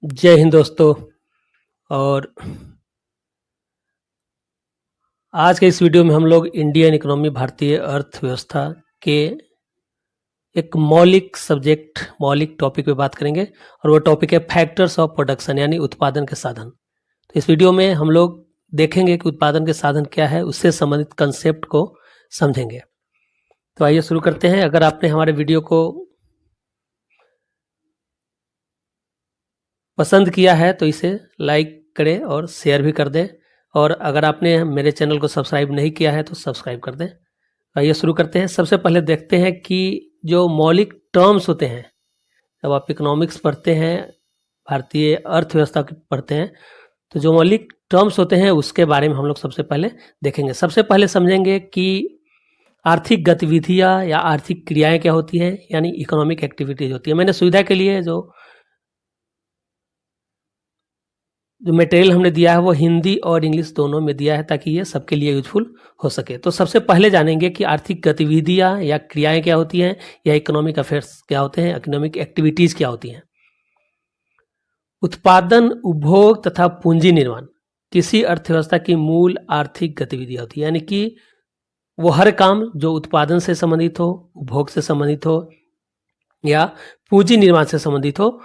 जय हिंद दोस्तों। और आज के इस वीडियो में हम लोग इंडियन इकोनॉमी, भारतीय अर्थव्यवस्था के एक मौलिक टॉपिक पे बात करेंगे और वो टॉपिक है फैक्टर्स ऑफ प्रोडक्शन, यानी उत्पादन के साधन। तो इस वीडियो में हम लोग देखेंगे कि उत्पादन के साधन क्या है, उससे संबंधित कंसेप्ट को समझेंगे। तो आइए शुरू करते हैं। अगर आपने हमारे वीडियो को पसंद किया है तो इसे लाइक करें और शेयर भी कर दें, और अगर आपने मेरे चैनल को सब्सक्राइब नहीं किया है तो सब्सक्राइब कर दें। आइए शुरू करते हैं। सबसे पहले देखते हैं कि जो मौलिक टर्म्स होते हैं, जब आप इकोनॉमिक्स पढ़ते हैं, भारतीय अर्थव्यवस्था पढ़ते हैं, तो जो मौलिक टर्म्स होते हैं उसके बारे में हम लोग सबसे पहले देखेंगे। सबसे पहले समझेंगे कि आर्थिक गतिविधियां या आर्थिक क्रियाएं क्या होती हैं, यानी इकोनॉमिक एक्टिविटीज होती है। मैंने सुविधा के लिए जो मटेरियल हमने दिया है वो हिंदी और इंग्लिश दोनों में दिया है, ताकि ये सबके लिए यूजफुल हो सके। तो सबसे पहले जानेंगे कि आर्थिक गतिविधियां या क्रियाएं क्या होती हैं, या इकोनॉमिक अफेयर्स क्या होते हैं, इकोनॉमिक एक्टिविटीज क्या होती हैं। उत्पादन, उपभोग तथा पूंजी निर्माण किसी अर्थव्यवस्था की मूल आर्थिक गतिविधियां होती है, यानी कि वो हर काम जो उत्पादन से संबंधित हो, उपभोग से संबंधित हो या पूंजी निर्माण से संबंधित हो,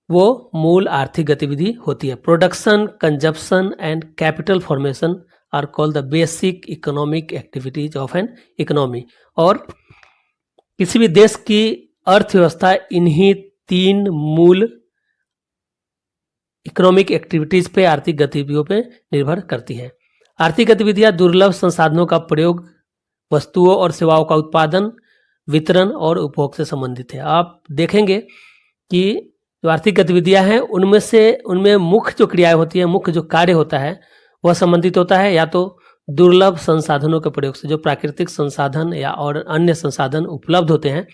वो मूल आर्थिक गतिविधि होती है। Production, consumption and capital formation are called the basic economic activities of an economy. और किसी भी देश की अर्थव्यवस्था इन्हीं तीन मूल इकोनॉमिक एक्टिविटीज पे, आर्थिक गतिविधियों पे निर्भर करती है। आर्थिक गतिविधियां दुर्लभ संसाधनों का प्रयोग, वस्तुओं और सेवाओं का उत्पादन, वितरण और उपभोग से संबंधित है। आप देखेंगे कि जो आर्थिक गतिविधियां हैं उनमें मुख्य जो क्रियाएं होती है, मुख्य जो कार्य होता है, वह संबंधित होता है या तो दुर्लभ संसाधनों के प्रयोग से, जो प्राकृतिक संसाधन या और अन्य संसाधन उपलब्ध होते हैं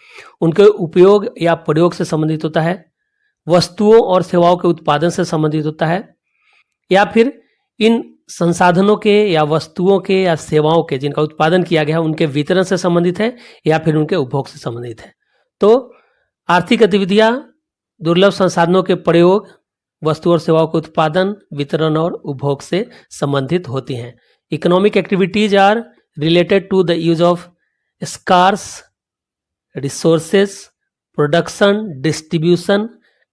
उनके उपयोग या प्रयोग से संबंधित होता है, वस्तुओं और सेवाओं के उत्पादन से संबंधित होता है, या फिर इन संसाधनों के या वस्तुओं के या सेवाओं के जिनका उत्पादन किया गया है उनके वितरण से संबंधित है, या फिर उनके उपभोग से संबंधित है। तो आर्थिक गतिविधियां दुर्लभ संसाधनों के प्रयोग, वस्तु और सेवाओं के उत्पादन, वितरण और उपभोग से संबंधित होती हैं। Economic activities are related to the use of scarce resources, production, distribution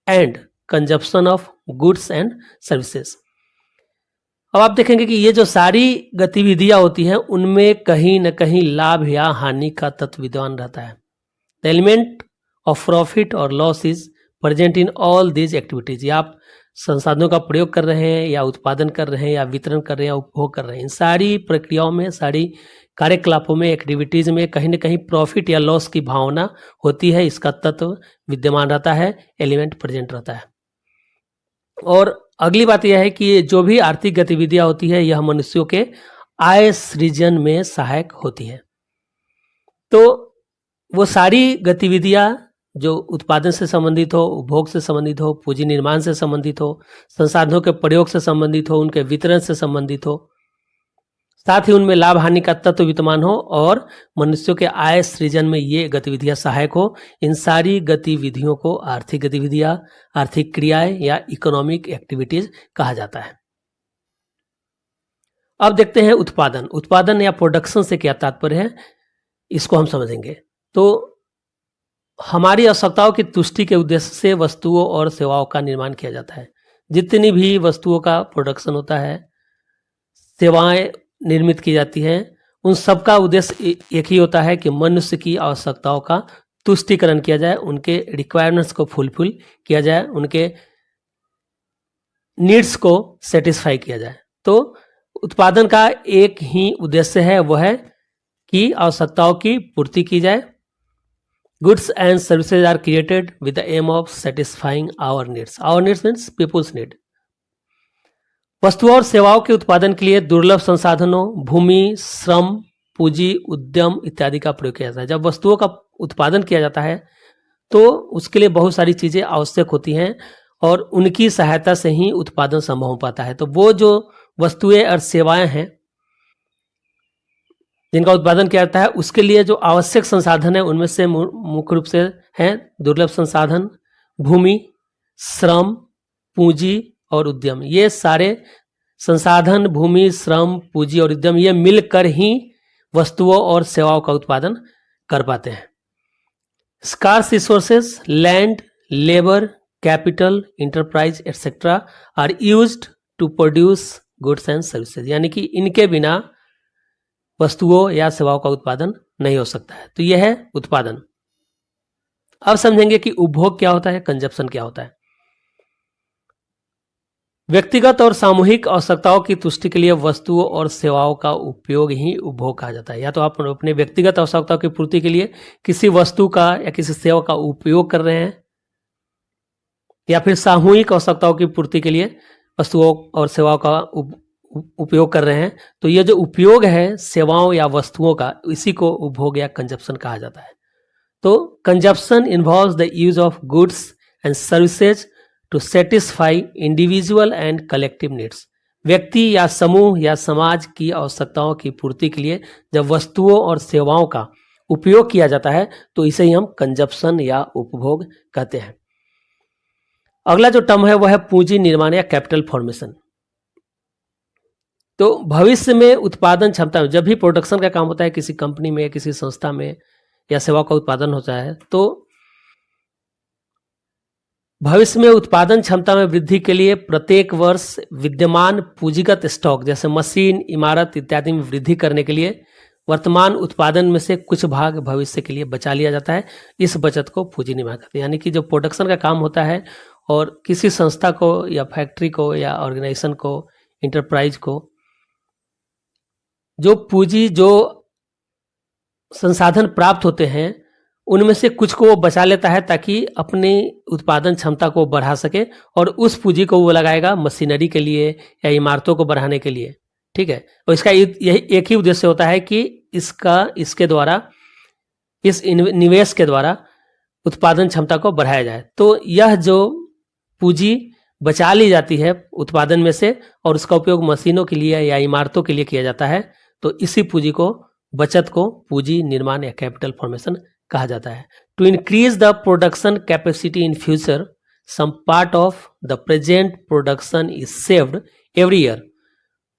and consumption of goods and services. अब आप देखेंगे कि ये जो सारी गतिविधियां होती हैं उनमें कहीं न कहीं लाभ या हानि का तत्व विद्यमान रहता है। द एलिमेंट ऑफ प्रॉफिट और loss is present in all these activities. या आप संसाधनों का प्रयोग कर रहे हैं, या उत्पादन कर रहे हैं, या वितरण कर रहे हैं, या उपभोग कर रहे हैं, इन सारी प्रक्रियाओं में, सारी कार्यकलापों में, एक्टिविटीज में कहीं ना कहीं प्रॉफिट या लॉस की भावना होती है। इसका तत्व विद्यमान रहता है, एलिमेंट प्रेजेंट रहता है। और अगली बात यह है कि जो भी आर्थिक गतिविधियां होती है यह मनुष्यों के आय सृजन में सहायक होती है। तो वो सारी गतिविधियां जो उत्पादन से संबंधित हो, उपभोग से संबंधित हो, पूंजी निर्माण से संबंधित हो, संसाधनों के प्रयोग से संबंधित हो, उनके वितरण से संबंधित हो, साथ ही उनमें लाभ हानि का तत्व विद्यमान हो और मनुष्यों के आय सृजन में ये गतिविधियां सहायक हो, इन सारी गतिविधियों को आर्थिक गतिविधियां, आर्थिक क्रियाएं या इकोनॉमिक एक्टिविटीज कहा जाता है। अब देखते हैं उत्पादन। उत्पादन या प्रोडक्शन से क्या तात्पर्य है, इसको हम समझेंगे। तो हमारी आवश्यकताओं की तुष्टि के उद्देश्य से वस्तुओं और सेवाओं का निर्माण किया जाता है। जितनी भी वस्तुओं का प्रोडक्शन होता है, सेवाएं निर्मित की जाती हैं, उन सब का उद्देश्य एक ही होता है कि मनुष्य की आवश्यकताओं का तुष्टिकरण किया जाए, उनके रिक्वायरमेंट्स को फुलफिल किया जाए, उनके नीड्स को सेटिस्फाई किया जाए। तो उत्पादन का एक ही उद्देश्य है, वह है कि आवश्यकताओं की पूर्ति की जाए। Goods and services are created with the aim of satisfying our needs. Our needs means people's need. वस्तुओं और सेवाओं के उत्पादन के लिए दुर्लभ संसाधनों, भूमि, श्रम, पूंजी, उद्यम इत्यादि का प्रयोग किया जाता है। जब वस्तुओं का उत्पादन किया जाता है तो उसके लिए बहुत सारी चीजें आवश्यक होती हैं और उनकी सहायता से ही उत्पादन संभव हो पाता है। तो वो जो वस्तुएं और सेवाएं हैं जिनका उत्पादन किया जाता है, उसके लिए जो आवश्यक संसाधन है उनमें से मुख्य रूप से हैं दुर्लभ संसाधन, भूमि, श्रम, पूंजी और उद्यम, ये सारे संसाधन, भूमि, श्रम, पूंजी और उद्यम, ये मिलकर ही वस्तुओं और सेवाओं का उत्पादन कर पाते हैं। Scarce resources, land, labour, capital, enterprise etcetera are used to produce goods and services, यानी कि इनके बिना वस्तुओं या सेवाओं का उत्पादन नहीं हो सकता है। तो यह है उत्पादन। अब समझेंगे कि उपभोग क्या होता है, कंजप्शन क्या होता है। व्यक्तिगत और सामूहिक आवश्यकताओं की तुष्टि के लिए वस्तुओं और सेवाओं का उपयोग ही उपभोग कहा जाता है। या तो आप अपने व्यक्तिगत आवश्यकताओं की पूर्ति के लिए किसी वस्तु का या किसी सेवा का उपयोग कर रहे हैं, या फिर सामूहिक आवश्यकताओं की पूर्ति के लिए वस्तुओं और सेवाओं का उपयोग कर रहे हैं। तो ये जो उपयोग है सेवाओं या वस्तुओं का, इसी को उपभोग या कंजप्शन कहा जाता है। तो consumption involves the use of goods and services to satisfy individual and collective needs. व्यक्ति या समूह या समाज की आवश्यकताओं की पूर्ति के लिए जब वस्तुओं और सेवाओं का उपयोग किया जाता है तो इसे ही हम कंजप्शन या उपभोग कहते हैं। अगला जो टर्म है वह है पूंजी निर्माण या कैपिटल फॉर्मेशन। तो भविष्य में उत्पादन क्षमता में, जब भी प्रोडक्शन का काम होता है किसी कंपनी में, किसी संस्था में, या सेवा का उत्पादन होता है, तो भविष्य में उत्पादन क्षमता में वृद्धि के लिए प्रत्येक वर्ष विद्यमान पूंजीगत स्टॉक जैसे मशीन, इमारत इत्यादि में वृद्धि करने के लिए वर्तमान उत्पादन में से कुछ भाग भविष्य के लिए बचा लिया जाता है। इस बचत को पूंजी निर्माण कहते हैं। यानी कि जो प्रोडक्शन का काम होता है और किसी संस्था को या फैक्ट्री को या ऑर्गेनाइजेशन को, इंटरप्राइज को जो पूंजी, जो संसाधन प्राप्त होते हैं उनमें से कुछ को वो बचा लेता है ताकि अपनी उत्पादन क्षमता को बढ़ा सके, और उस पूंजी को वो लगाएगा मशीनरी के लिए या इमारतों को बढ़ाने के लिए। ठीक है, और इसका यही एक ही उद्देश्य होता है कि इसके द्वारा, इस निवेश के द्वारा उत्पादन क्षमता को बढ़ाया जाए। तो यह जो पूंजी बचा ली जाती है उत्पादन में से और उसका उपयोग मशीनों के लिए या इमारतों के लिए किया जाता है, तो इसी पूंजी को, बचत को पूंजी निर्माण या कैपिटल फॉर्मेशन कहा जाता है। To increase the production capacity in future, some part of the present production is saved every year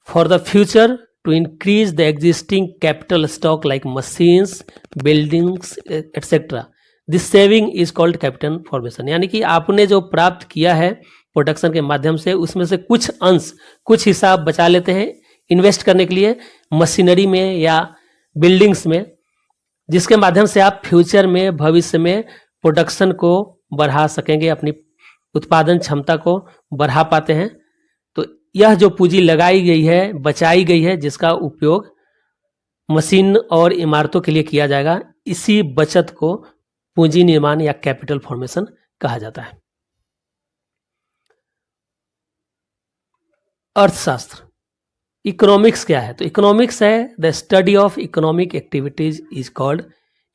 for the future to increase the existing capital stock like machines, buildings etcetera. This saving is called capital formation. यानी कि आपने जो प्राप्त किया है production के माध्यम से, उसमें से कुछ अंश, कुछ हिस्सा बचा लेते हैं इन्वेस्ट करने के लिए मशीनरी में या बिल्डिंग्स में, जिसके माध्यम से आप फ्यूचर में, भविष्य में प्रोडक्शन को बढ़ा सकेंगे, अपनी उत्पादन क्षमता को बढ़ा पाते हैं। तो यह जो पूंजी लगाई गई है, बचाई गई है, जिसका उपयोग मशीन और इमारतों के लिए किया जाएगा, इसी बचत को पूंजी निर्माण या कैपिटल फॉर्मेशन कहा जाता है। अर्थशास्त्र, इकोनॉमिक्स क्या है? तो इकोनॉमिक्स है the study of economic activities is called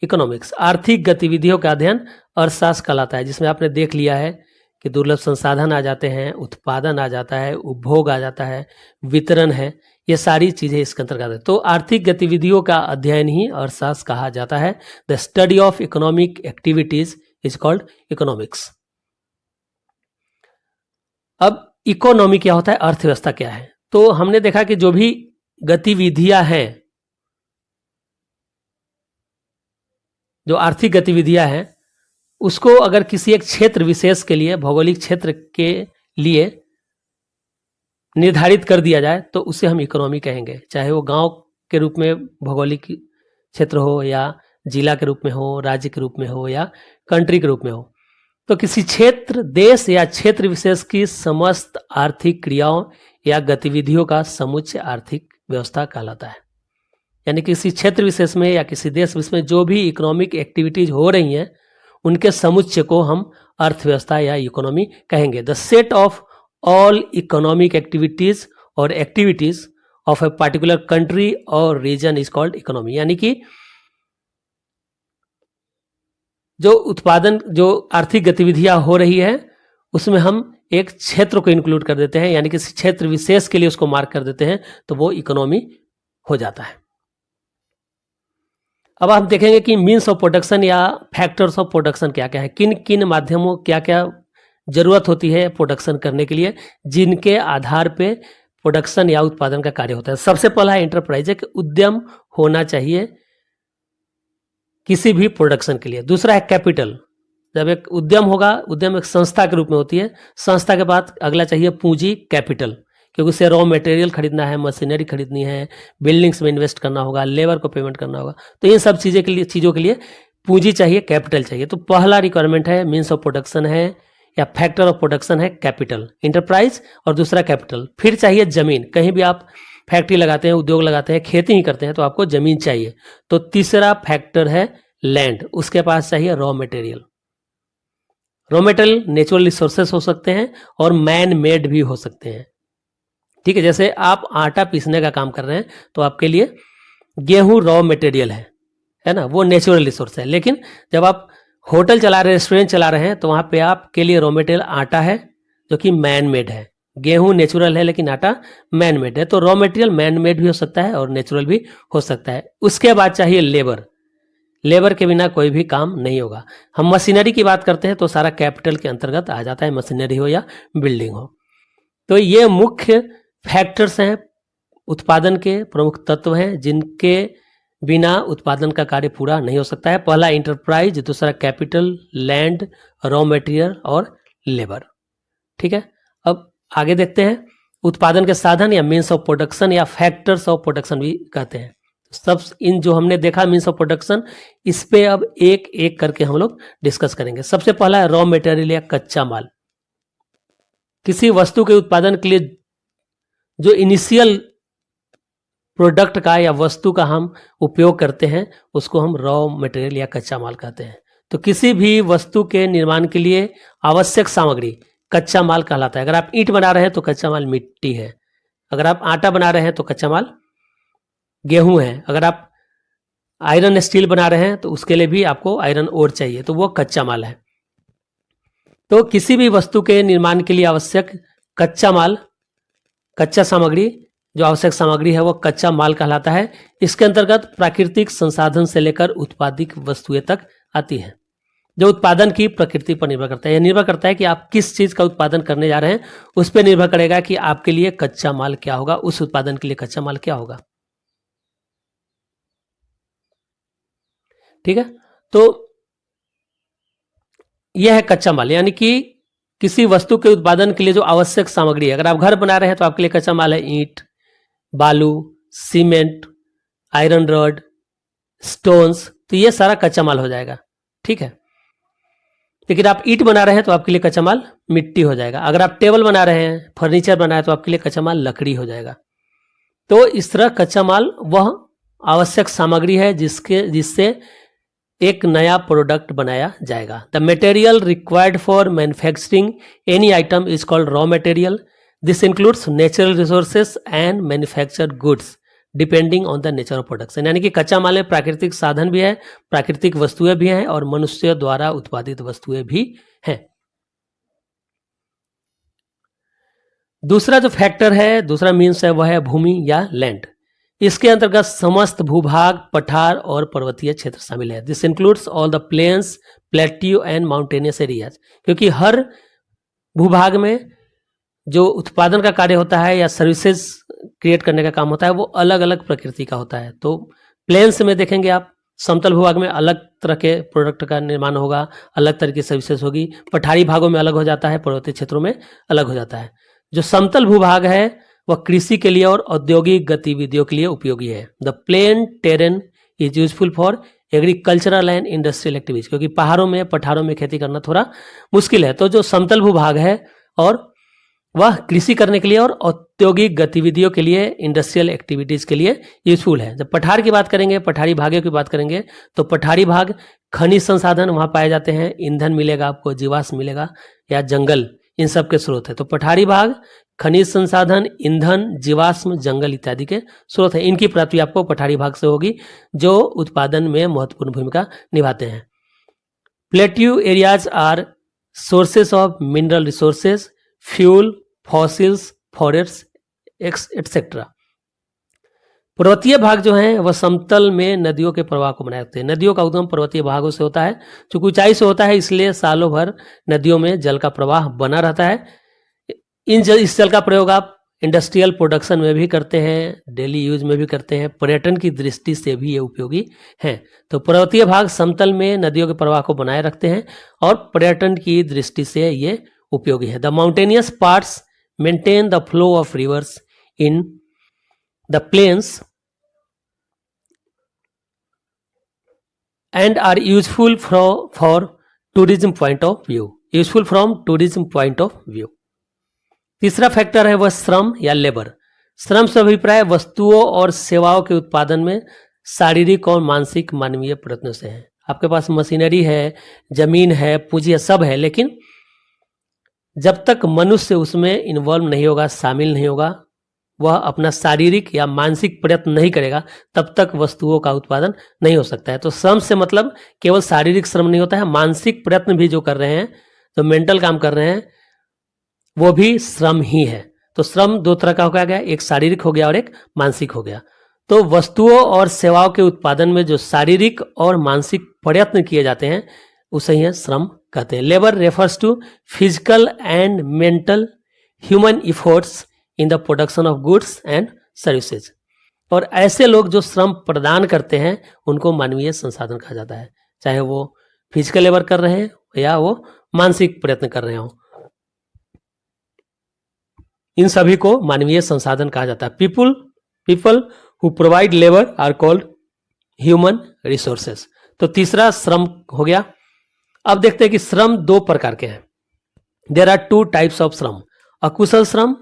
economics. आर्थिक गतिविधियों का अध्ययन अर्थशास्त्र कहलाता है, जिसमें आपने देख लिया है कि दुर्लभ संसाधन आ जाते हैं, उत्पादन आ जाता है, उपभोग आ जाता है, वितरण है, ये सारी चीजें इसके अंतर्गत है। तो आर्थिक गतिविधियों का अध्ययन ही अर्थशास्त्र कहा जाता है। The study of economic activities is called economics. अब इकोनॉमी क्या होता है, अर्थव्यवस्था क्या है? तो हमने देखा कि जो भी गतिविधियां हैं, जो आर्थिक गतिविधियां हैं, उसको अगर किसी एक क्षेत्र विशेष के लिए, भौगोलिक क्षेत्र के लिए निर्धारित कर दिया जाए तो उसे हम इकोनॉमी कहेंगे। चाहे वो गांव के रूप में भौगोलिक क्षेत्र हो, या जिला के रूप में हो, राज्य के रूप में हो, या कंट्री के रूप में हो। तो किसी क्षेत्र, देश या क्षेत्र विशेष की समस्त आर्थिक क्रियाओं या गतिविधियों का समुच्चय आर्थिक व्यवस्था कहलाता है। यानी किसी क्षेत्र विशेष में या किसी देश विशेष में जो भी इकोनॉमिक एक्टिविटीज हो रही हैं, उनके समुच्चय को हम अर्थव्यवस्था या इकोनॉमी कहेंगे। The set of all economic activities और activities of a particular country और रीजन इज कॉल्ड इकोनॉमी। यानी कि जो उत्पादन, जो आर्थिक गतिविधियां हो रही है, उसमें हम एक क्षेत्र को इंक्लूड कर देते हैं, यानी किसी क्षेत्र विशेष के लिए उसको मार्क कर देते हैं, तो वो इकोनॉमी हो जाता है। अब आप देखेंगे कि मीन्स ऑफ प्रोडक्शन या फैक्टर्स ऑफ प्रोडक्शन क्या क्या है, किन किन माध्यमों, क्या क्या जरूरत होती है प्रोडक्शन करने के लिए, जिनके आधार पे प्रोडक्शन या उत्पादन का कार्य होता है। सबसे पहला है एंटरप्राइज, एक उद्यम होना चाहिए किसी भी प्रोडक्शन के लिए। दूसरा है कैपिटल, जब एक उद्यम होगा, उद्यम एक संस्था के रूप में होती है, संस्था के बाद अगला चाहिए पूंजी, कैपिटल, क्योंकि उसे रॉ मटेरियल खरीदना है, मशीनरी खरीदनी है, बिल्डिंग्स में इन्वेस्ट करना होगा, लेबर को पेमेंट करना होगा, तो इन सब चीज़ों के लिए पूंजी चाहिए, कैपिटल चाहिए। तो पहला रिक्वायरमेंट है, मीन्स ऑफ प्रोडक्शन है या फैक्टर ऑफ प्रोडक्शन है कैपिटल, इंटरप्राइज, और दूसरा कैपिटल। फिर चाहिए जमीन, कहीं भी आप फैक्ट्री लगाते हैं, उद्योग लगाते हैं, खेती ही करते हैं तो आपको जमीन चाहिए। तो तीसरा फैक्टर है लैंड, उसके पास चाहिए raw material. Raw material natural resources हो सकते हैं और मैन मेड भी हो सकते हैं, ठीक है। जैसे आप आटा पीसने का काम कर रहे हैं तो आपके लिए गेहूं रॉ मटेरियल है ना, वो नेचुरल रिसोर्स है। लेकिन जब आप होटल चला रहे हैं, रेस्टोरेंट चला रहे हैं, तो वहां पे आपके लिए रॉ मटेरियल आटा है, जो कि मैन मेड है। गेहूं नेचुरल है लेकिन आटा मैन मेड है। तो रॉ मटेरियल मैन मेड भी हो सकता है और नेचुरल भी हो सकता है। उसके बाद चाहिए लेबर, लेबर के बिना कोई भी काम नहीं होगा। हम मशीनरी की बात करते हैं तो सारा कैपिटल के अंतर्गत आ जाता है, मशीनरी हो या बिल्डिंग हो। तो ये मुख्य फैक्टर्स हैं, उत्पादन के प्रमुख तत्व हैं, जिनके बिना उत्पादन का कार्य पूरा नहीं हो सकता है। पहला इंटरप्राइज, दूसरा कैपिटल, लैंड, रॉ मटेरियल और लेबर, ठीक है। अब आगे देखते हैं उत्पादन के साधन या मीन्स ऑफ प्रोडक्शन या फैक्टर्स ऑफ प्रोडक्शन भी कहते हैं। सब इन जो हमने देखा मीन्स ऑफ प्रोडक्शन, इस पे अब एक एक करके हम लोग डिस्कस करेंगे। सबसे पहला है रॉ मटेरियल या कच्चा माल। किसी वस्तु के उत्पादन के लिए जो इनिशियल प्रोडक्ट का या वस्तु का हम उपयोग करते हैं उसको हम रॉ मटेरियल या कच्चा माल कहते हैं। तो किसी भी वस्तु के निर्माण के लिए आवश्यक सामग्री कच्चा माल कहलाता है। अगर आप ईंट बना रहे हैं तो कच्चा माल मिट्टी है, अगर आप आटा बना रहे हैं तो कच्चा माल गेहूं है, अगर आप आयरन स्टील बना रहे हैं तो उसके लिए भी आपको आयरन ओर चाहिए, तो वो कच्चा माल है। तो किसी भी वस्तु के निर्माण के लिए आवश्यक कच्चा माल, कच्चा सामग्री, जो आवश्यक सामग्री है वो कच्चा माल कहलाता है। इसके अंतर्गत प्राकृतिक संसाधन से लेकर उत्पादित वस्तुएं तक आती है, जो उत्पादन की प्रकृति पर निर्भर करता है। यह निर्भर करता है कि आप किस चीज का उत्पादन करने जा रहे हैं, उस पर निर्भर करेगा कि आपके लिए कच्चा माल क्या होगा, उस उत्पादन के लिए कच्चा माल क्या होगा, ठीक है। तो यह है कच्चा माल, यानी कि किसी वस्तु के उत्पादन के लिए जो आवश्यक सामग्री है। अगर आप घर बना रहे हैं तो आपके लिए कच्चा माल है ईंट, बालू, सीमेंट, आयरन रॉड, स्टोन्स, तो ये सारा कच्चा माल हो जाएगा, ठीक है। लेकिन आप ईंट बना रहे हैं तो आपके लिए कच्चा माल मिट्टी हो जाएगा। अगर आप टेबल बना रहे हैं, फर्नीचर बना रहे हैं, तो आपके लिए कच्चा माल लकड़ी हो जाएगा। तो इस तरह कच्चा माल वह आवश्यक सामग्री है जिससे एक नया प्रोडक्ट बनाया जाएगा। The material required for manufacturing any item is called raw material. This includes natural resources and manufactured goods depending on the nature of production. यानी कि कच्चा माल में प्राकृतिक साधन भी है, प्राकृतिक वस्तुएं भी हैं और मनुष्य द्वारा उत्पादित वस्तुएं भी हैं। दूसरा जो फैक्टर है, दूसरा मीन्स है, वह है भूमि या लैंड। इसके अंतर्गत समस्त भूभाग, पठार और पर्वतीय क्षेत्र शामिल है। This includes all the plains, plateau and mountainous areas. क्योंकि हर भूभाग में जो उत्पादन का कार्य होता है या सर्विसेज क्रिएट करने का काम होता है वो अलग अलग प्रकृति का होता है। तो प्लेन्स में देखेंगे आप, समतल भूभाग में अलग तरह के प्रोडक्ट का निर्माण होगा, अलग तरह की सर्विसेज होगी। पठारी भागों में अलग हो जाता है, पर्वतीय क्षेत्रों में अलग हो जाता है। जो समतल भूभाग है वह कृषि के लिए और औद्योगिक गतिविधियों के लिए उपयोगी है। The plain terrain is useful for agricultural and industrial activities. क्योंकि पहाड़ों में, पठारों में खेती करना थोड़ा मुश्किल है, तो जो समतल भूभाग है और वह कृषि करने के लिए और औद्योगिक गतिविधियों के लिए, इंडस्ट्रियल एक्टिविटीज के लिए यूजफुल है। जब पठार की बात करेंगे, पठारी भागों की बात करेंगे, तो पठारी भाग खनिज संसाधन वहां पाए जाते हैं, ईंधन मिलेगा आपको, जीवाश्म मिलेगा या जंगल, इन सब के स्रोत है। तो पठारी भाग खनिज संसाधन, ईंधन, जीवाश्म, जंगल इत्यादि के स्रोत है। इनकी प्राप्ति आपको पठारी भाग से होगी, जो उत्पादन में महत्वपूर्ण भूमिका निभाते हैं। Plateau areas are sources of mineral resources, fuel, fossils, forest etcetera. पर्वतीय भाग जो है वह समतल में नदियों के प्रवाह को बनाए रखते हैं। नदियों का उद्गम पर्वतीय भागों से होता है, चूंकि ऊंचाई से होता है इसलिए सालों भर नदियों में जल का प्रवाह बना रहता है। इस जल का प्रयोग आप इंडस्ट्रियल प्रोडक्शन में भी करते हैं, डेली यूज में भी करते हैं, पर्यटन की दृष्टि से भी ये उपयोगी हैं। तो पर्वतीय भाग समतल में नदियों के प्रवाह को बनाए रखते हैं और पर्यटन की दृष्टि से ये उपयोगी है। The mountainous parts maintain the flow of rivers in the plains and are useful for tourism point of view, useful from tourism point of view। तीसरा फैक्टर है वह श्रम या लेबर। श्रम से अभिप्राय वस्तुओं और सेवाओं के उत्पादन में शारीरिक और मानसिक मानवीय प्रयत्नों से है। आपके पास मशीनरी है, जमीन है, पूंजी है, सब है, लेकिन जब तक मनुष्य उसमें इन्वॉल्व नहीं होगा, शामिल नहीं होगा, वह अपना शारीरिक या मानसिक प्रयत्न नहीं करेगा, तब तक वस्तुओं का उत्पादन नहीं हो सकता है। तो श्रम से मतलब केवल शारीरिक श्रम नहीं होता है, मानसिक प्रयत्न भी जो कर रहे हैं, जो मेंटल काम कर रहे हैं, वो भी श्रम ही है। तो श्रम दो तरह का हो गया, एक शारीरिक हो गया और एक मानसिक हो गया। तो वस्तुओं और सेवाओं के उत्पादन में जो शारीरिक और मानसिक प्रयत्न किए जाते हैं उसे ही श्रम कहते हैं। Labour refers to physical and mental human efforts in the production of goods and services. और ऐसे लोग जो श्रम प्रदान करते हैं उनको मानवीय संसाधन कहा जाता है, चाहे वो फिजिकल लेबर कर रहे हैं या वो मानसिक प्रयत्न कर रहे हो, इन सभी को मानवीय संसाधन कहा जाता है। People who provide labour are called human resources. तो तीसरा श्रम हो गया। अब देखते हैं कि श्रम दो प्रकार के हैं। There are two types of श्रम, अकुशल श्रम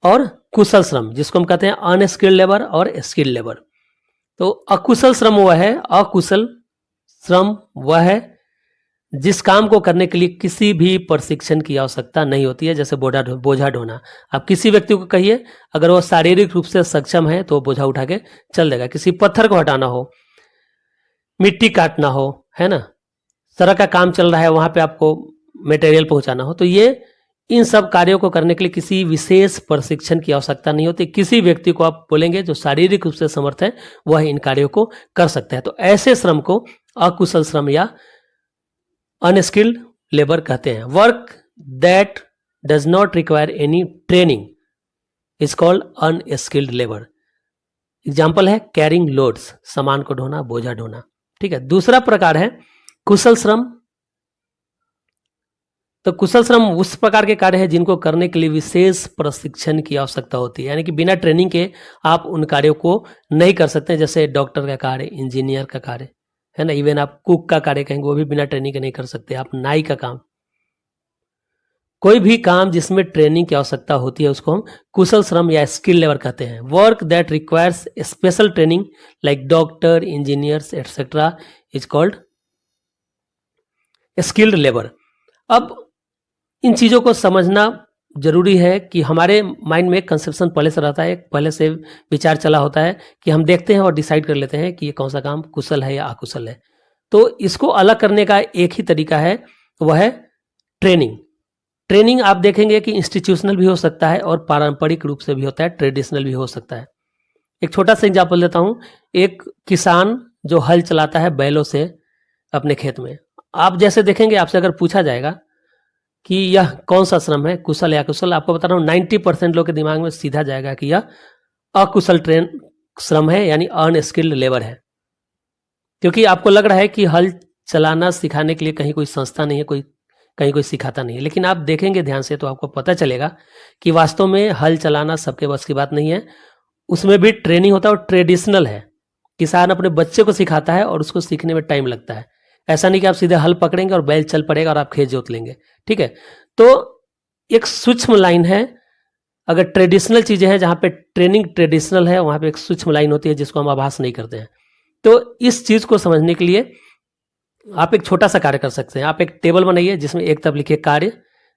और कुशल श्रम, जिसको हम कहते हैं अनस्किल्ड लेबर और स्किल्ड लेबर। तो अकुशल श्रम वह है, अकुशल श्रम वह है जिस काम को करने के लिए किसी भी प्रशिक्षण की आवश्यकता नहीं होती है, जैसे बोझा ढोना। आप किसी व्यक्ति को कहिए, अगर वो शारीरिक रूप से सक्षम है तो वो बोझा उठा के चल देगा। किसी पत्थर को हटाना हो, मिट्टी काटना हो, है ना, सड़क का काम चल रहा है, वहां पे आपको मटेरियल पहुंचाना हो, तो ये इन सब कार्यों को करने के लिए किसी विशेष प्रशिक्षण की आवश्यकता नहीं होती। किसी व्यक्ति को आप बोलेंगे जो शारीरिक रूप से समर्थ है वह इन कार्यों को कर सकता है। तो ऐसे श्रम को अकुशल श्रम या अनस्किल्ड लेबर कहते हैं। Work that does not require any training is called unskilled labour. Example है कैरिंग लोड्स, सामान को ढोना, बोझा ढोना। ठीक है। दूसरा प्रकार है कुशल श्रम। तो कुशल श्रम उस प्रकार के कार्य है जिनको करने के लिए विशेष प्रशिक्षण की आवश्यकता होती है, यानी कि बिना ट्रेनिंग के आप उन कार्यों को नहीं कर सकते, जैसे डॉक्टर का कार्य, इंजीनियर का कार्य, है ना, इवन आप कुक का कार्य कहेंगे वो भी बिना ट्रेनिंग के नहीं कर सकते। आप नाई का काम, कोई भी काम जिसमें ट्रेनिंग की आवश्यकता होती है उसको हम कुशल श्रम या स्किल लेबर कहते हैं। Work that requires special training like doctor, engineers etcetera is called skilled labour. अब इन चीज़ों को समझना जरूरी है कि हमारे माइंड में कंसेप्शन पहले से रहता है, पहले से विचार चला होता है कि हम देखते हैं और डिसाइड कर लेते हैं कि ये कौन सा काम कुशल है या अकुशल है। तो इसको अलग करने का एक ही तरीका है, वह है ट्रेनिंग। ट्रेनिंग आप देखेंगे कि इंस्टीट्यूशनल भी हो सकता है और पारंपरिक रूप से भी होता है, ट्रेडिशनल भी हो सकता है। एक छोटा सा एग्जाम्पल देता हूँ। एक किसान जो हल चलाता है बैलों से अपने खेत में, आप जैसे देखेंगे, आपसे अगर पूछा जाएगा कि यह कौन सा श्रम है, कुशल या अकुशल, आपको बता रहा हूँ 90% लोग के दिमाग में सीधा जाएगा कि यह अकुशल श्रम है, यानी अनस्किल्ड लेबर है। क्योंकि आपको लग रहा है कि हल चलाना सिखाने के लिए कहीं कोई संस्था नहीं है, कहीं कोई सिखाता नहीं है। लेकिन आप देखेंगे ध्यान से तो आपको पता चलेगा कि वास्तव में हल चलाना सबके बस की बात नहीं है, उसमें भी ट्रेनिंग होता है और ट्रेडिशनल है। किसान अपने बच्चे को सिखाता है और उसको सीखने में टाइम लगता है। ऐसा नहीं कि आप सीधे हल पकड़ेंगे और बैल चल पड़ेगा और आप खेत जोत लेंगे। ठीक है। तो एक सूक्ष्म लाइन है। अगर ट्रेडिशनल चीजें हैं जहां पे ट्रेनिंग ट्रेडिशनल है, वहां पे एक सूक्ष्म लाइन होती है जिसको हम आभास नहीं करते हैं। तो इस चीज को समझने के लिए आप एक छोटा सा कार्य कर सकते हैं। आप एक टेबल बनाइए जिसमें एक तरफ लिखिए कार्य,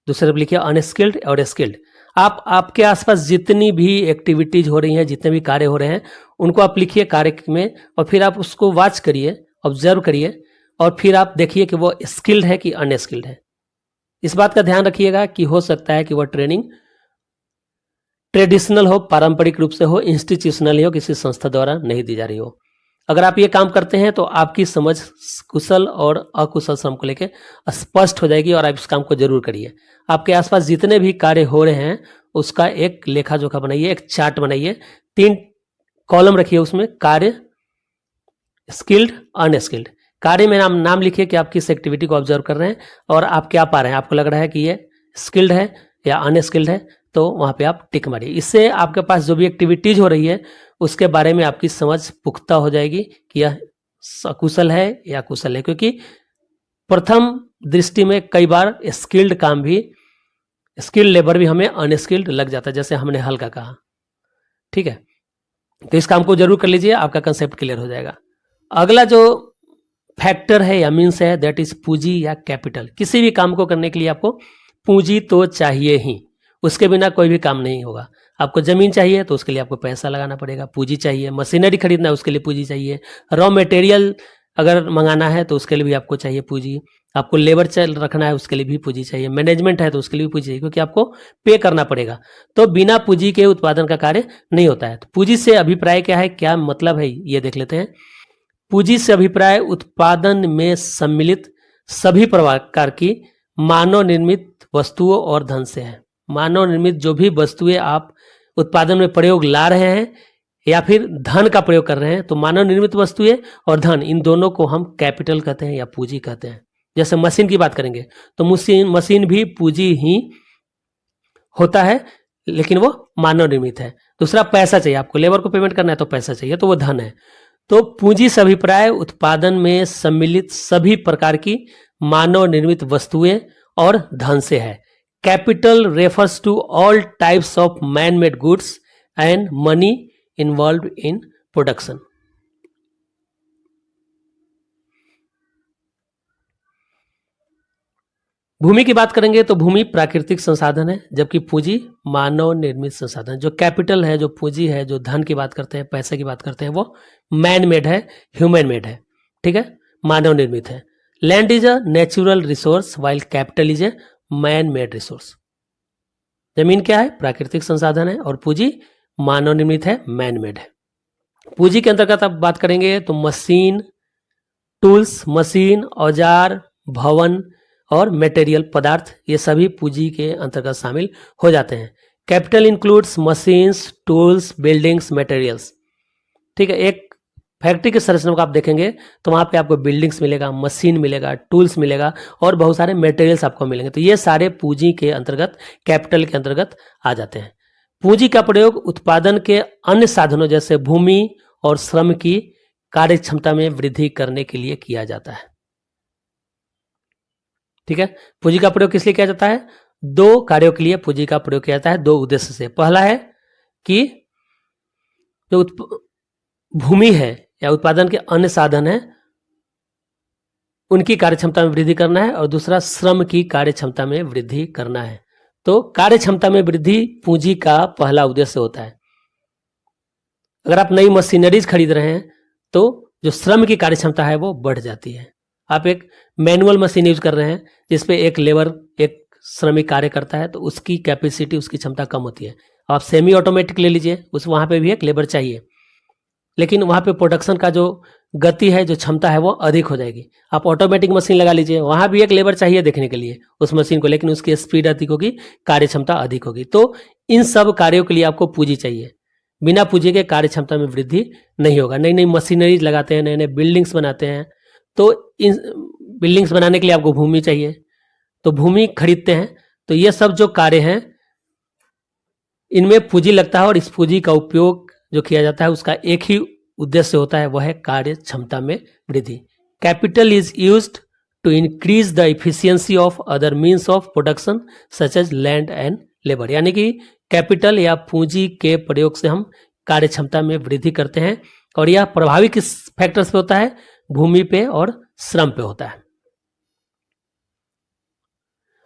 दूसरी तरफ लिखिए अनस्किल्ड और स्किल्ड। आप आपके आसपास जितनी भी एक्टिविटीज हो रही हैं, जितने भी कार्य हो रहे हैं, उनको आप लिखिए कार्य में, और फिर आप उसको वॉच करिए, ऑब्जर्व करिए, और फिर आप देखिए कि वो स्किल्ड है कि अनस्किल्ड है। इस बात का ध्यान रखिएगा कि हो सकता है कि वह ट्रेनिंग ट्रेडिशनल हो, पारंपरिक रूप से हो, इंस्टीट्यूशनल हो, किसी संस्था द्वारा नहीं दी जा रही हो। अगर आप ये काम करते हैं तो आपकी समझ कुशल और अकुशल श्रम को लेकर स्पष्ट हो जाएगी और आप इस काम को जरूर करिए। आपके आसपास जितने भी कार्य हो रहे हैं उसका एक लेखा जोखा बनाइए, एक चार्ट बनाइए, 3 कॉलम रखिए उसमें, कार्य, स्किल्ड, अनस्किल्ड। कार्य में नाम लिखिए कि आप किस एक्टिविटी को ऑब्जर्व कर रहे हैं और आप क्या पा रहे हैं, आपको लग रहा है कि ये स्किल्ड है या अनस्किल्ड है, तो वहां पे आप टिक मारिए। इससे आपके पास जो भी एक्टिविटीज हो रही है उसके बारे में आपकी समझ पुख्ता हो जाएगी कि यह अकुशल है या कुशल है, क्योंकि प्रथम दृष्टि में कई बार स्किल्ड काम भी, स्किल्ड लेबर भी हमें अनस्किल्ड लग जाता है, जैसे हमने हल्का कहा। ठीक है, तो इस काम को जरूर कर लीजिए, आपका कंसेप्ट क्लियर हो जाएगा। अगला जो फैक्टर है या मीन्स है दैट इज पूंजी या कैपिटल। किसी भी काम को करने के लिए आपको पूंजी तो चाहिए ही, उसके बिना कोई भी काम नहीं होगा। आपको जमीन चाहिए तो उसके लिए आपको पैसा लगाना पड़ेगा, पूंजी चाहिए। मशीनरी खरीदना है उसके लिए पूंजी चाहिए। रॉ मटेरियल अगर मंगाना है तो उसके लिए भी आपको चाहिए पूंजी। आपको लेबर चल रखना है उसके लिए भी पूंजी चाहिए। मैनेजमेंट है तो उसके लिए भी पूंजी चाहिए, क्योंकि आपको पे करना पड़ेगा। तो बिना पूंजी के उत्पादन का कार्य नहीं होता है। तो पूंजी से अभिप्राय क्या है, क्या मतलब है, ये देख लेते हैं। पूंजी से अभिप्राय उत्पादन में सम्मिलित सभी प्रकार की मानव निर्मित वस्तुओं और धन से है। मानव निर्मित जो भी वस्तुएं आप उत्पादन में प्रयोग ला रहे हैं या फिर धन का प्रयोग कर रहे हैं, तो मानव निर्मित वस्तुएं और धन, इन दोनों को हम कैपिटल कहते हैं या पूंजी कहते हैं। जैसे मशीन की बात करेंगे तो मशीन भी पूंजी ही होता है, लेकिन वो मानव निर्मित है। दूसरा, पैसा चाहिए, आपको लेबर को पेमेंट करना है तो पैसा चाहिए, तो वो धन है। तो पूंजी से अभिप्राय उत्पादन में सम्मिलित सभी प्रकार की मानव निर्मित वस्तुएं और धन से है। Capital refers to all types of man made goods and money involve in production. भूमि की बात करेंगे तो भूमि प्राकृतिक संसाधन है, जबकि पूंजी मानव निर्मित संसाधन। जो कैपिटल है, जो पूंजी है, जो धन की बात करते हैं, पैसे की बात करते हैं, वो मैन मेड है, ह्यूमन मेड है। ठीक है, मानव निर्मित है। Land is a natural resource while capital is a man made resource. जमीन क्या है, प्राकृतिक संसाधन है, और पूंजी मानव निर्मित है, मैन मेड है। पूंजी के अंतर्गत आप बात करेंगे तो मशीन, टूल्स, मशीन, औजार, भवन और मटेरियल पदार्थ, ये सभी पूंजी के अंतर्गत शामिल हो जाते हैं। Capital includes machines, tools, buildings, materials. ठीक है, एक फैक्ट्री के संरचना को आप देखेंगे तो वहां पे आपको बिल्डिंग्स मिलेगा, मशीन मिलेगा, टूल्स मिलेगा और बहुत सारे मटेरियल्स आपको मिलेंगे। तो ये सारे पूंजी के अंतर्गत, कैपिटल के अंतर्गत आ जाते हैं। पूंजी का प्रयोग उत्पादन के अन्य साधनों जैसे भूमि और श्रम की कार्य क्षमता में वृद्धि करने के लिए किया जाता है। ठीक है, पूंजी का प्रयोग किस लिए किया जाता है? 2 कार्यों के लिए पूंजी का प्रयोग किया जाता है, 2 उद्देश्य से। पहला है कि जो भूमि है या उत्पादन के अन्य साधन है उनकी कार्य क्षमता में वृद्धि करना है, और दूसरा श्रम की कार्य क्षमता में वृद्धि करना है। तो कार्य क्षमता में वृद्धि पूंजी का पहला उद्देश्य होता है। अगर आप नई मशीनरीज खरीद रहे हैं तो जो श्रम की कार्य क्षमता है वो बढ़ जाती है। आप एक मैनुअल मशीन यूज कर रहे हैं जिसपे एक लेबर, एक श्रमिक कार्य करता है, तो उसकी कैपेसिटी, उसकी क्षमता कम होती है। आप सेमी ऑटोमेटिक ले लीजिए, उस वहां पे भी एक लेबर चाहिए, लेकिन वहां पे प्रोडक्शन का जो गति है, जो क्षमता है, वो अधिक हो जाएगी। आप ऑटोमेटिक मशीन लगा लीजिए, वहां भी एक लेबर चाहिए देखने के लिए उस मशीन को, लेकिन उसकी स्पीड अधिक होगी, कार्य क्षमता अधिक होगी। तो इन सब कार्यों के लिए आपको पूंजी चाहिए। बिना पूंजी के कार्य क्षमता में वृद्धि नहीं होगा। नई नई मशीनरीज लगाते हैं, नए नए बिल्डिंग्स बनाते हैं, तो इन बिल्डिंग्स बनाने के लिए आपको भूमि चाहिए, तो भूमि खरीदते हैं। तो ये सब जो कार्य हैं इनमें पूंजी लगता है, और इस पूंजी का उपयोग जो किया जाता है उसका एक ही उद्देश्य होता है, वह है कार्य क्षमता में वृद्धि। Capital is used to increase the efficiency of other means of production such as land and labour. यानी कि कैपिटल या पूंजी के प्रयोग से हम कार्य क्षमता में वृद्धि करते हैं, और यह प्रभावी किस फैक्टर्स पे होता है? भूमि पे और श्रम पे होता है।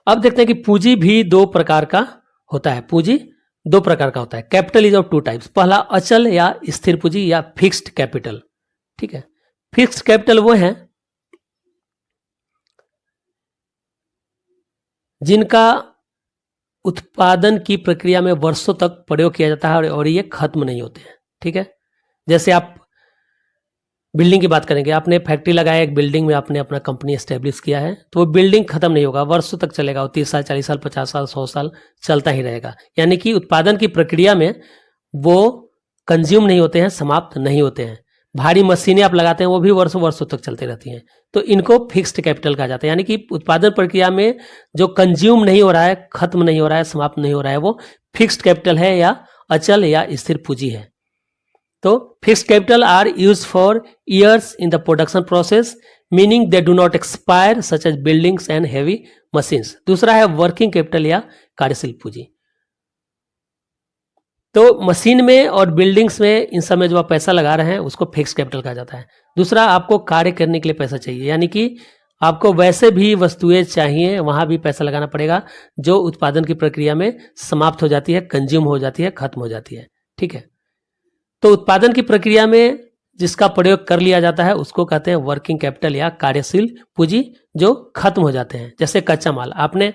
अब देखते हैं कि पूंजी भी 2 प्रकार का होता है। पूंजी 2 प्रकार का होता है। Capital is of 2 types. पहला अचल या स्थिर पूंजी या फिक्स्ड कैपिटल। ठीक है, फिक्स्ड कैपिटल वो है जिनका उत्पादन की प्रक्रिया में वर्षों तक प्रयोग किया जाता है और ये खत्म नहीं होते हैं। ठीक है, जैसे आप बिल्डिंग की बात करेंगे, आपने फैक्ट्री लगाया, एक बिल्डिंग में आपने अपना कंपनी एस्टेब्लिश किया है, तो वो बिल्डिंग खत्म नहीं होगा, वर्षों तक चलेगा, वो 30 साल 40 साल 50 साल 100 साल चलता ही रहेगा। यानी कि उत्पादन की प्रक्रिया में वो कंज्यूम नहीं होते हैं, समाप्त नहीं होते हैं। भारी मशीनें आप लगाते हैं वो भी वर्षों वर्षों तक चलती रहती हैं, तो इनको फिक्स्ड कैपिटल कहा जाता है। यानी कि उत्पादन प्रक्रिया में जो कंज्यूम नहीं हो रहा है, खत्म नहीं हो रहा है, समाप्त नहीं हो रहा है, वो फिक्स्ड कैपिटल है या अचल या स्थिर पूंजी है। तो fixed capital are use for years in the production process, meaning they do not expire, such as buildings and heavy machines. दूसरा है वर्किंग कैपिटल या कार्यशील पूंजी। तो मशीन में और बिल्डिंग्स में, इन सब में जो आप पैसा लगा रहे हैं उसको फिक्स्ड कैपिटल कहा जाता है। दूसरा, आपको कार्य करने के लिए पैसा चाहिए, यानी कि आपको वैसे भी वस्तुएं चाहिए, वहां भी पैसा लगाना पड़ेगा, जो उत्पादन की प्रक्रिया में समाप्त हो जाती है, कंज्यूम हो जाती है, खत्म हो जाती है। ठीक है, तो उत्पादन की प्रक्रिया में जिसका प्रयोग कर लिया जाता है उसको कहते हैं वर्किंग कैपिटल या कार्यशील पूंजी, जो खत्म हो जाते हैं। जैसे कच्चा माल, आपने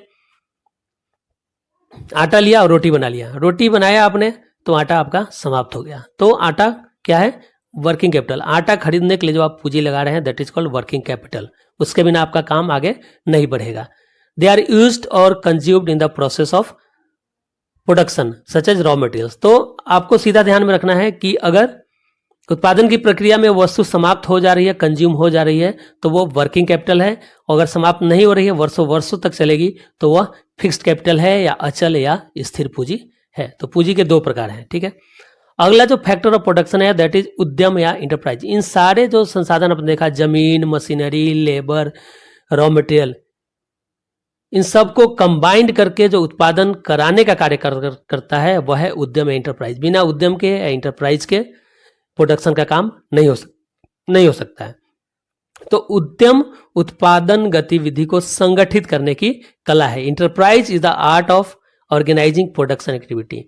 आटा लिया और रोटी बना लिया, रोटी बनाया आपने तो आटा आपका समाप्त हो गया, तो आटा क्या है, वर्किंग कैपिटल। आटा खरीदने के लिए जो आप पूंजी लगा रहे हैं that is called working capital, उसके बिना आपका काम आगे नहीं बढ़ेगा। दे आर यूज्ड और consumed in the process of production such as raw materials. तो आपको सीधा ध्यान में रखना है कि अगर उत्पादन की प्रक्रिया में वस्तु समाप्त हो जा रही है, कंज्यूम हो जा रही है, तो वो वर्किंग कैपिटल है, और अगर समाप्त नहीं हो रही है, वर्षों वर्षों तक चलेगी, तो वह फिक्स्ड कैपिटल है या अचल या स्थिर पूंजी है। तो पूंजी के दो प्रकार हैं। ठीक है, अगला जो फैक्टर ऑफ प्रोडक्शन है दैट इज उद्यम या इंटरप्राइज। इन सारे जो संसाधन आपने देखा, जमीन, मशीनरी, लेबर, रॉ मटेरियल, इन सबको कंबाइंड करके जो उत्पादन कराने का कार्य करता है वह है उद्यम या इंटरप्राइज। बिना उद्यम के या इंटरप्राइज के प्रोडक्शन का काम नहीं हो सकता है। तो उद्यम उत्पादन गतिविधि को संगठित करने की कला है। Enterprise is the art of organising production activity.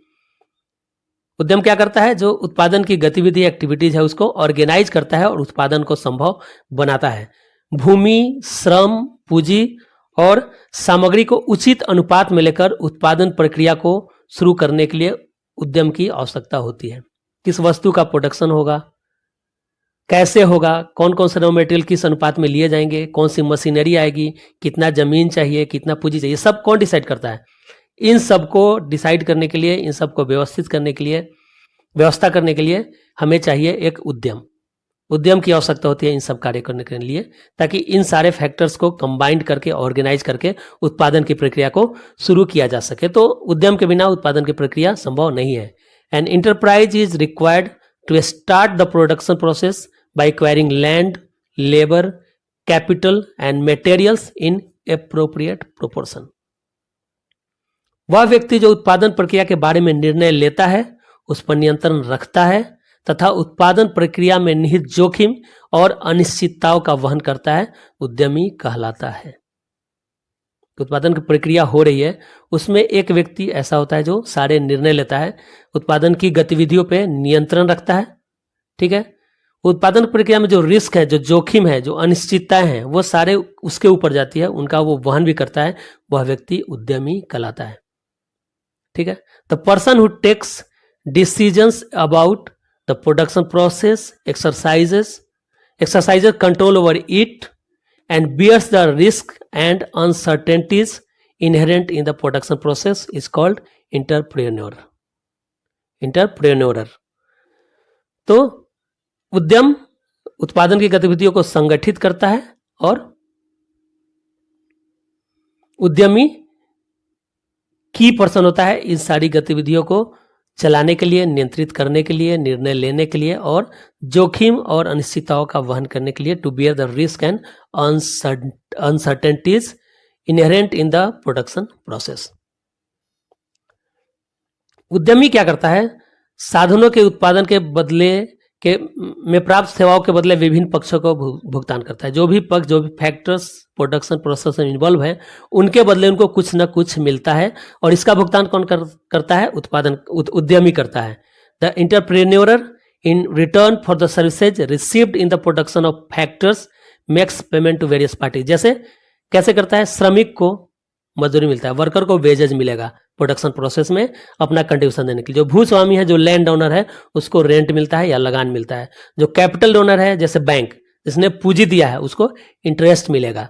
उद्यम क्या करता है, जो उत्पादन की गतिविधि एक्टिविटीज है उसको ऑर्गेनाइज करता है और उत्पादन को संभव बनाता है। भूमि, श्रम, पूंजी और सामग्री को उचित अनुपात में लेकर उत्पादन प्रक्रिया को शुरू करने के लिए उद्यम की आवश्यकता होती है। किस वस्तु का प्रोडक्शन होगा, कैसे होगा, कौन कौन से रॉ मटेरियल किस अनुपात में लिए जाएंगे, कौन सी मशीनरी आएगी, कितना जमीन चाहिए, कितना पूंजी चाहिए, सब कौन डिसाइड करता है। इन सब को डिसाइड करने के लिए, इन सब को व्यवस्थित करने के लिए, व्यवस्था करने के लिए हमें चाहिए एक उद्यम की आवश्यकता होती है इन सब कार्य करने के लिए, ताकि इन सारे फैक्टर्स को कंबाइंड करके, ऑर्गेनाइज करके उत्पादन की प्रक्रिया को शुरू किया जा सके। तो उद्यम के बिना उत्पादन की प्रक्रिया संभव नहीं है। An enterprise is required to start the production process by acquiring land, labour, capital and materials in appropriate proportion. वह व्यक्ति जो उत्पादन प्रक्रिया के बारे में निर्णय लेता है, उस पर नियंत्रण रखता है तथा उत्पादन प्रक्रिया में निहित जोखिम और अनिश्चितताओं का वहन करता है, उद्यमी कहलाता है। उत्पादन की प्रक्रिया हो रही है, उसमें एक व्यक्ति ऐसा होता है जो सारे निर्णय लेता है, उत्पादन की गतिविधियों पे नियंत्रण रखता है। ठीक है, उत्पादन प्रक्रिया में जो रिस्क है, जो जोखिम है, जो अनिश्चितताएं हैं, वो सारे उसके ऊपर जाती है, उनका वो वहन भी करता है, वह व्यक्ति उद्यमी कहलाता है। ठीक है, the person who takes decisions about the production process exercises control over it and bears the risk and uncertainties inherent in the production process is called entrepreneur. तो उद्यम उत्पादन की गतिविधियों को संगठित करता है और उद्यमी की पर्सन होता है इन सारी गतिविधियों को चलाने के लिए, नियंत्रित करने के लिए, निर्णय लेने के लिए और जोखिम और अनिश्चितताओं का वहन करने के लिए, to bear the risk and uncertainties inherent in the production process. उद्यमी क्या करता है, साधनों के उत्पादन के बदले में प्राप्त सेवाओं के बदले विभिन्न पक्षों को भुगतान करता है। जो भी पक्ष, जो भी फैक्टर्स प्रोडक्शन प्रोसेस में इन्वॉल्व है, उनके बदले उनको कुछ ना कुछ मिलता है और इसका भुगतान कौन करता है, उद्यमी करता है। The entrepreneur in return for the services received in the production of factors makes payment to various party. जैसे कैसे करता है, श्रमिक को मजदूरी मिलता है, वर्कर को वेजेज मिलेगा, प्रोडक्शन प्रोसेस में अपना कंट्रीब्यूशन देने के लिए। जो भूस्वामी है, जो लैंड ओनर है, उसको रेंट मिलता है या लगान मिलता है। जो कैपिटल ओनर है, जैसे बैंक, जिसने पूंजी दिया है, उसको इंटरेस्ट मिलेगा,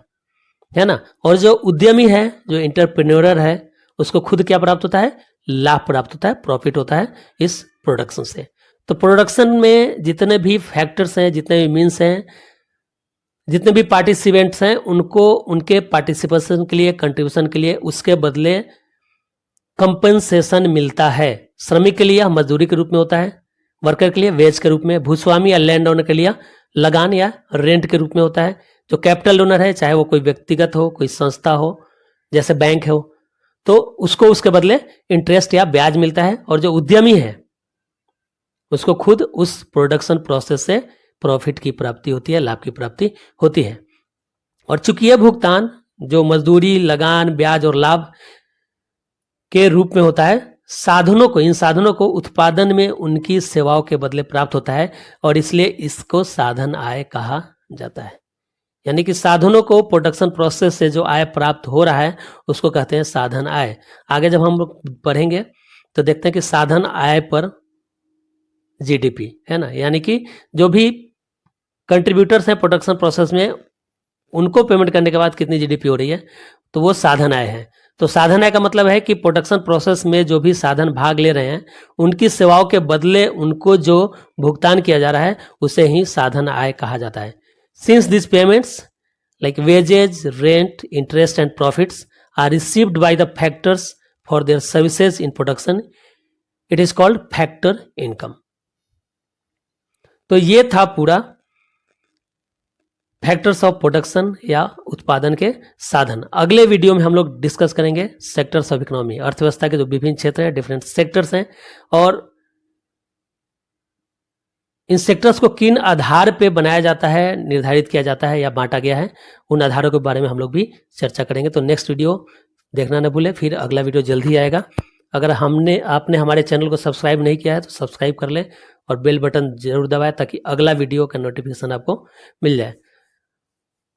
है ना। और जो उद्यमी है, जो एंटरप्रेन्योर है, उसको खुद क्या प्राप्त होता है? लाभ प्राप्त होता है, प्रॉफिट होता है इस प्रोडक्शन से। तो प्रोडक्शन में जितने भी फैक्टर्स हैं, जितने भी मीन्स हैं, जितने भी पार्टिसिपेंट्स हैं, उनको उनके पार्टिसिपेशन के लिए, कंट्रीब्यूशन के लिए उसके बदले कंपनसेशन मिलता है। श्रमिक के लिए मजदूरी के रूप में होता है, वर्कर के लिए वेज के रूप में, भूस्वामी या लैंड ओनर के लिए लगान या रेंट के रूप में होता है। जो कैपिटल ओनर है, चाहे वो कोई व्यक्तिगत हो, कोई संस्था हो, जैसे बैंक हो, तो उसको उसके बदले इंटरेस्ट या ब्याज मिलता है। और जो उद्यमी है, उसको खुद उस प्रोडक्शन प्रोसेस से प्रॉफिट की प्राप्ति होती है, लाभ की प्राप्ति होती है। और चूंकि यह भुगतान जो मजदूरी, लगान, ब्याज और लाभ के रूप में होता है, इन साधनों को उत्पादन में उनकी सेवाओं के बदले प्राप्त होता है, और इसलिए इसको साधन आय कहा जाता है। यानी कि साधनों को प्रोडक्शन प्रोसेस से जो आय प्राप्त हो रहा है, उसको कहते हैं साधन आय। आगे जब हम पढ़ेंगे तो देखते हैं कि साधन आय पर जीडीपी, है ना, यानी कि जो भी कंट्रीब्यूटर्स हैं प्रोडक्शन प्रोसेस में, उनको पेमेंट करने के बाद कितनी जीडीपी हो रही है, तो वो साधन आय है। तो साधन आय का मतलब है कि प्रोडक्शन प्रोसेस में जो भी साधन भाग ले रहे हैं, उनकी सेवाओं के बदले उनको जो भुगतान किया जा रहा है, उसे ही साधन आय कहा जाता है। Since this payments like wages, rent, interest and profits are received by the factors for their services in production, it is called factor income. तो ये था पूरा फैक्टर्स ऑफ प्रोडक्शन या उत्पादन के साधन। अगले वीडियो में हम लोग डिस्कस करेंगे सेक्टर्स ऑफ इकोनॉमी, अर्थव्यवस्था के जो विभिन्न क्षेत्र हैं, डिफरेंट सेक्टर्स हैं, और इन सेक्टर्स को किन आधार पे बनाया जाता है, निर्धारित किया जाता है या बांटा गया है, उन आधारों के बारे में हम लोग भी चर्चा करेंगे। तो नेक्स्ट वीडियो देखना न भूलें, फिर अगला वीडियो जल्द ही आएगा। अगर आपने हमारे चैनल को सब्सक्राइब नहीं किया है तो सब्सक्राइब कर लें और बेल बटन जरूर दबाएं, ताकि अगला वीडियो का नोटिफिकेशन आपको मिल जाए।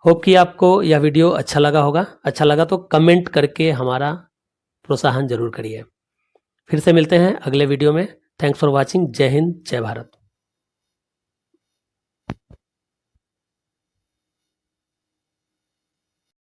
होप कि आपको यह वीडियो अच्छा लगा होगा। अच्छा लगा तो कमेंट करके हमारा प्रोत्साहन जरूर करिए। फिर से मिलते हैं अगले वीडियो में। Thanks for watching. जय हिंद, जय भारत।